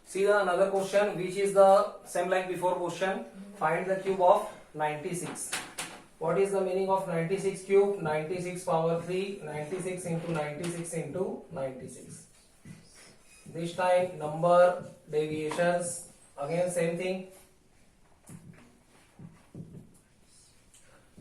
See the another question which is the same like before question. Find the cube of 96. What is the meaning of 96 cube? 96 power 3, 96 into 96 into 96. This time number deviations, again same thing.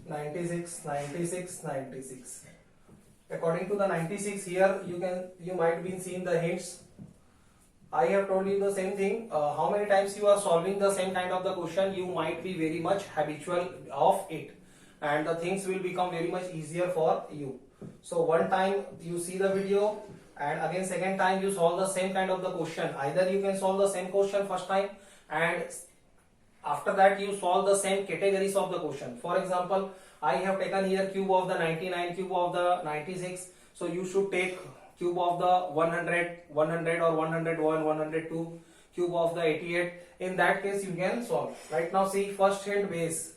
96, 96, 96. According to the 96 here, you might be seeing the hints. I have told you the same thing. How many times you are solving the same kind of the question, you might be very much habitual of it, and the things will become very much easier for you. So one time you see the video, and again second time you solve the same kind of the question. Either you can solve the same question first time, and after that you solve the same categories of the question. For example, I have taken here cube of the 99, cube of the 96. So you should take cube of the 100, 100 or 101, 102, cube of the 88. In that case you can solve. Right now see first hint base.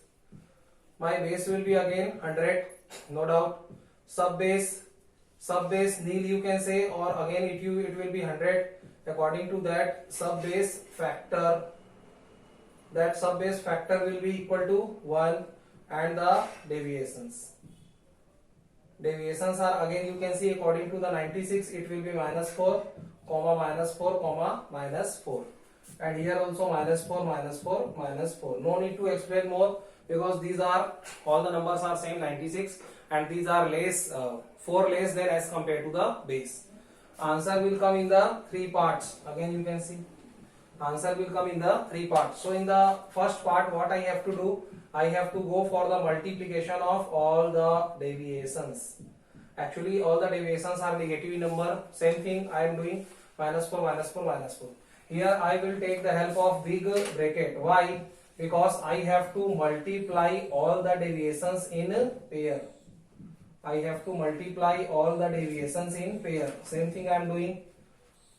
My base will be again 100, no doubt. Sub base nil you can say, or again it will be 100. According to that sub base factor, that sub base factor will be equal to 1, and the deviations are again you can see according to the 96 it will be minus 4, comma minus 4, comma minus 4, and here also minus 4, minus 4, minus 4. No need to explain more because these are all the numbers are same 96, and these are less 4 less than as compared to the base. Answer will come in the 3 parts. Again you can see answer will come in the 3 parts. So in the first part what I have to do, I have to go for the multiplication of all the deviations. Actually all the deviations are negative number. Same thing I am doing, minus 4, minus 4, minus 4. Here I will take the help of big bracket. Why? Because I have to multiply all the deviations in pair. I have to multiply all the deviations in pair. Same thing I am doing.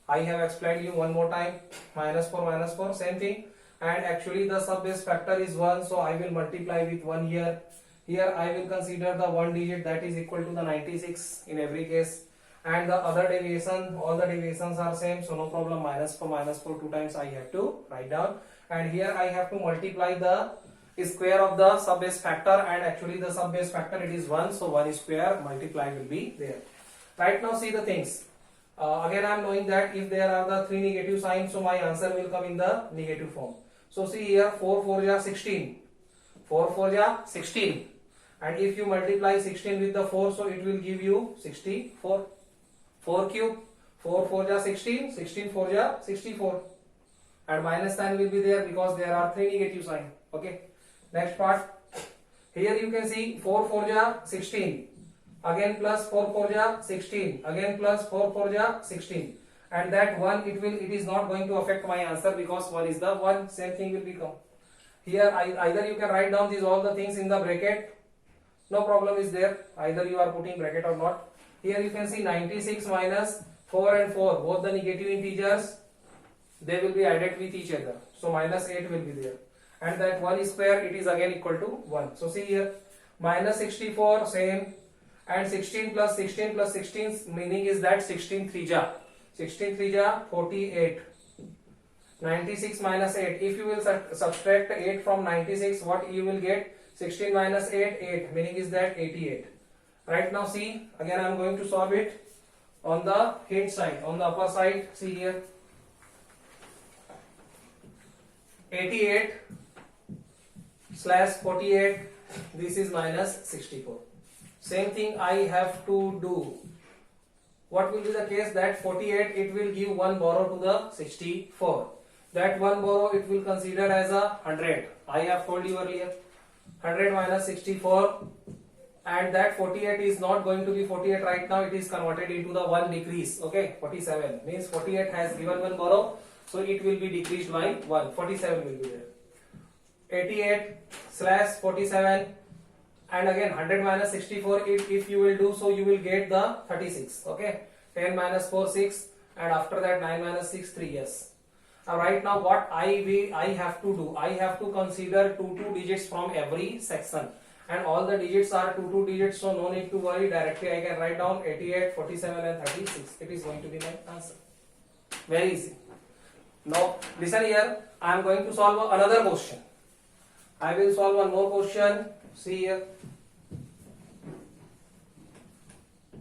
I have explained you one more time. Minus 4, same thing. And actually the sub base factor is 1, so I will multiply with 1 here. Here I will consider the 1 digit, that is equal to the 96 in every case. And the other deviation, all the deviations are same, so no problem. Minus 4, 2 times I have to write down. And here I have to multiply the square of the sub base factor, and actually the sub base factor it is 1, so 1 square multiply will be there. Right now see the things. Again I am knowing that if there are the 3 negative signs, so my answer will come in the negative form. So see here 4 4 ja 16, 4 4 ja 16, and if you multiply 16 with the 4, so it will give you 64. 4 cube, 4 4 ja 16, 16 4 ja 64, and minus sign will be there because there are 3 negative signs. Okay, next part. Here you can see 4 4 ja 16, again plus 4 4 ja 16, again plus 4 4 ja 16, and that 1 it is not going to affect my answer because 1 is the 1. Same thing will become here. Either you can write down these all the things in the bracket, no problem is there, either you are putting bracket or not. Here you can see 96 minus 4 and 4, both the negative integers, they will be added with each other, so minus 8 will be there, and that 1 square it is again equal to 1. So see here minus 64 same, and 16 plus 16 plus 16 meaning is that 16 3 ja 48. 96 minus 8, if you will subtract 8 from 96, what you will get? 16 minus 8, meaning is that 88. Right now see, again I am going to solve it on the hint side, on the upper side. See here 88 slash 48, this is minus 64. Same thing I have to do. What will be the case? That 48 it will give 1 borrow to the 64. That 1 borrow it will consider as a 100. I have told you earlier 100 minus 64, and that 48 is not going to be 48 right now, it is converted into the 1 decrease. Okay, 47 means 48 has given 1 borrow, so it will be decreased by 1. 47 will be there. 88 slash 47, and again 100 minus 64, if you will do so you will get the 36. Okay, 10 minus 4 6, and after that 9 minus 6 3. Yes. Right now what I have to do, I have to consider 2 digits from every section, and all the digits are 2 digits, so no need to worry. Directly I can write down 88, 47 and 36. It is going to be my answer. Very easy. No. Listen here. I am going to solve another question. I will solve one more question. See here.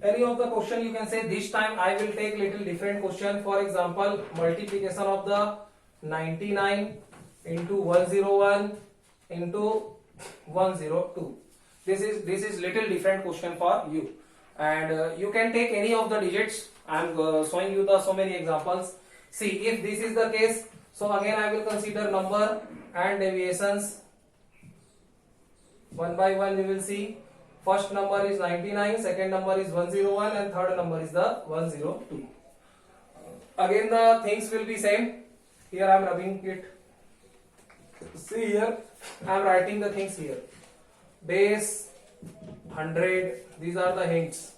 Any of the question you can say. This time I will take little different question. For example, multiplication of the 99 into 101 into 102. This is little different question for you, and you can take any of the digits. I am showing you the so many examples. See, if this is the case, so again I will consider number and deviations one by one. You will see first number is 99, second number is 101, and third number is the 102. Again the things will be same. Here I am rubbing it. See here, I am writing the things here. Base 100. These are the hints.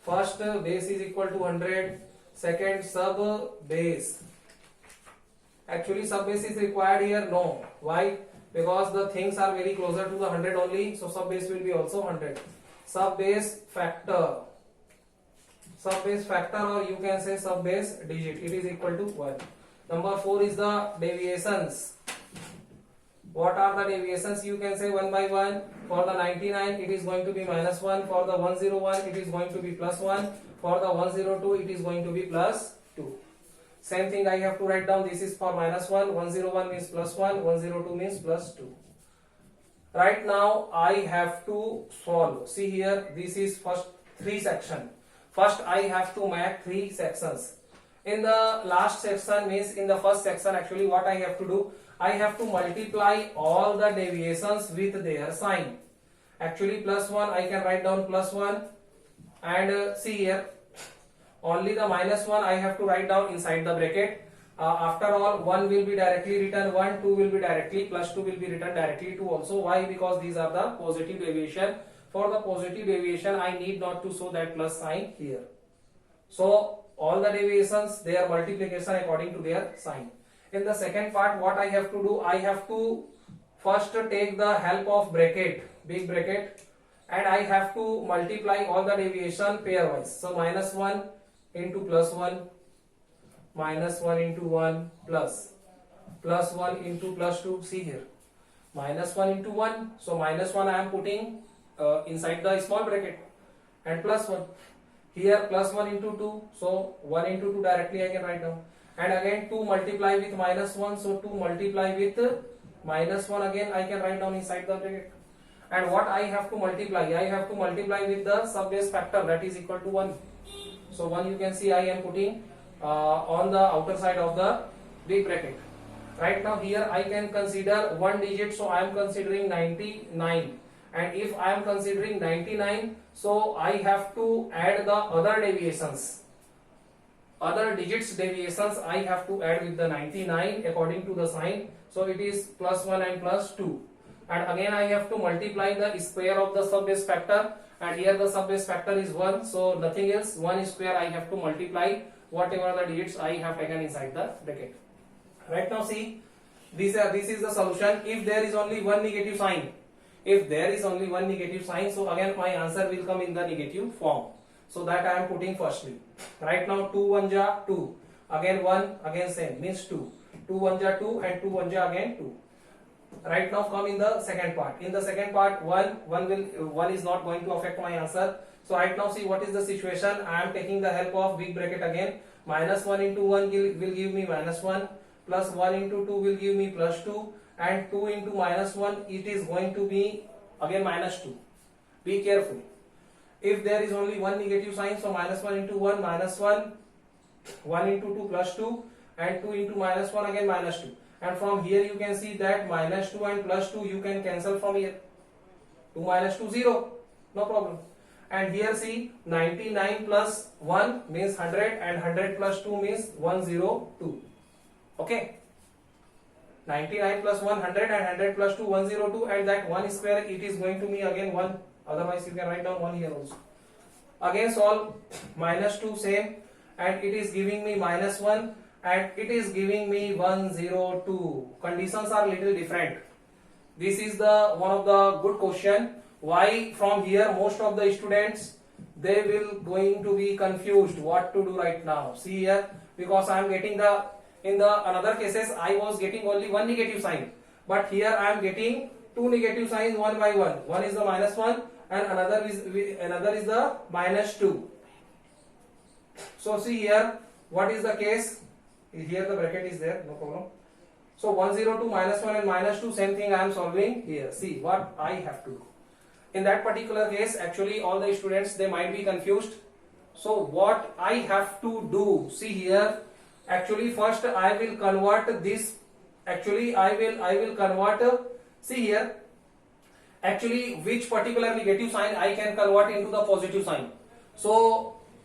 First base is equal to 100. Second sub base. Actually sub base is required here. No. Why? Because the things are very closer to the 100 only. So sub base will be also 100. Sub base factor. Sub base factor, or you can say sub base digit. It is equal to 1. Number 4 is the deviations. What are the deviations? You can say one by one. For the 99 it is going to be minus 1. For the 101 it is going to be plus 1. For the 102 it is going to be plus 2. Same thing I have to write down. This is for minus 1. 101 means plus 1. 102 means plus 2. Right now I have to solve. See here, this is first 3 section. First I have to make 3 sections. In the last section, means in the first section, actually what I have to do, I have to multiply all the deviations with their sign. Actually plus 1 I can write down plus 1, and see here, only the minus 1 I have to write down inside the bracket. After all, 1 will be directly written 1, 2 will be directly, plus 2 will be written directly 2 also. Why? Because these are the positive deviation. For the positive deviation I need not to show that plus sign here. So all the deviations, their multiplication according to their sign. In the second part, what I have to do, I have to first take the help of bracket, big bracket, and I have to multiply all the deviation pairwise. So minus 1 into plus 1, minus 1 into 1, plus 1 into plus 2. See here, minus 1 into 1. So minus 1 I am putting inside the small bracket, and plus 1. Here plus 1 into 2, so 1 into 2 directly I can write down. And again 2 multiply with minus 1, so 2 multiply with minus 1 again I can write down inside the bracket. And what I have to multiply? I have to multiply with the sub base factor, that is equal to 1. So 1 you can see I am putting on the outer side of the big bracket. Right now here I can consider one digit, so I am considering 99. And if I am considering 99, so I have to add the other deviations. Other digits deviations I have to add with the 99 according to the sign. So it is plus 1 and plus 2. And again I have to multiply the square of the sub base factor. And here the sub base factor is 1. So nothing else, 1 square I have to multiply whatever the digits I have taken inside the bracket. Right now see, this is the solution. If there is only one negative sign, so again my answer will come in the negative form. So that I am putting firstly. Right now 2 1 ja 2, again 1, again same, means 2. 2 1 ja 2 and 2 1 ja again 2. Right now come in the second part. In the second part 1 is not going to affect my answer. So right now see what is the situation. I am taking the help of big bracket again. Minus 1 into 1 will give me minus 1, plus 1 into 2 will give me plus 2, and 2 into minus 1 it is going to be again minus 2. Be careful. If there is only one negative sign, so minus 1 into 1 minus 1, 1 into 2 plus 2, and 2 into minus 1 again minus 2. And from here you can see that minus 2 and plus 2 you can cancel from here. 2 minus 2 0, no problem. And here see, 99 plus 1 means 100, and 100 plus 2 means 102. Okay, 99 plus 100 and 100 plus 2 102, and that 1 square it is going to be again 1. Otherwise you can write down 1 here also. Again solve. Minus 2 same, and it is giving me minus 1, and it is giving me 102. Conditions are little different. This is the one of the good question. Why? From here most of the students, they will going to be confused what to do right now. See here, because I am getting the, in the another cases I was getting only one negative sign, but here I am getting two negative signs one by one. One is the -1 and another is the -2. So see here, what is the case? Here the bracket is there, no problem. So 102 -1 and -2, same thing I am solving here. See what I have to do. In that particular case, actually all the students, they might be confused. So what I have to do, see here, actually first I will convert this, actually I will convert, see here, actually which particular negative sign I can convert into the positive sign. So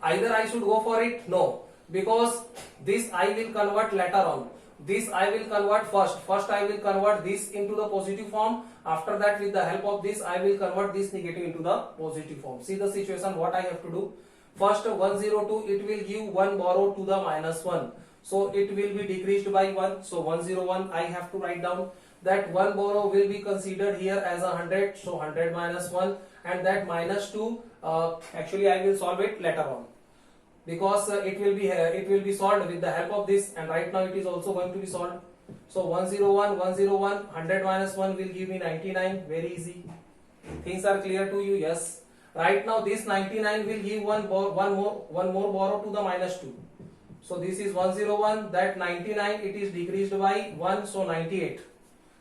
either I should go for it, no, because this I will convert later on. This I will convert first I will convert this into the positive form. After that, with the help of this, I will convert this negative into the positive form. See the situation, what I have to do. First 102, it will give 1 borrow to the -1, so it will be decreased by 1. So 101 I have to write down. That 1 borrow will be considered here as 100, so 100 -1, and that -2, actually I will solve it later on, because it will be solved with the help of this, and right now it is also going to be solved. So 101, 100 -1 will give me 99. Very easy. Things are clear to you? Yes. Right now this 99 will give one more borrow to the -2. So this is 101. That 99, it is decreased by 1, so 98.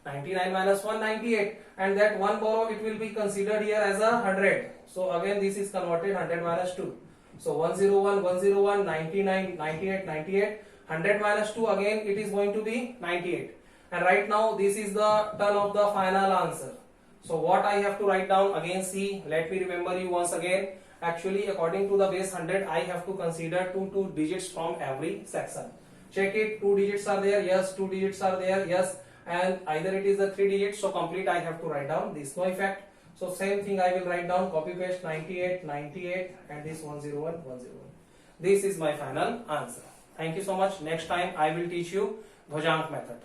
99 -1, 98, and that one borrow, it will be considered here as 100. So again this is converted 100 -2. So 101, 101, 99, 98, 98. 100 -2, again it is going to be 98. And right now this is the turn of the final answer. So what I have to write down, again see, let me remember you once again. Actually according to the base 100, I have to consider two digits from every section. Check it, 2 digits are there, yes, 2 digits are there, yes, and either it is the 3 digits, so complete I have to write down this, no effect. So same thing I will write down, copy paste 98, 98, and this 101, 101. This is my final answer. Thank you so much. Next time I will teach you Bhujank method.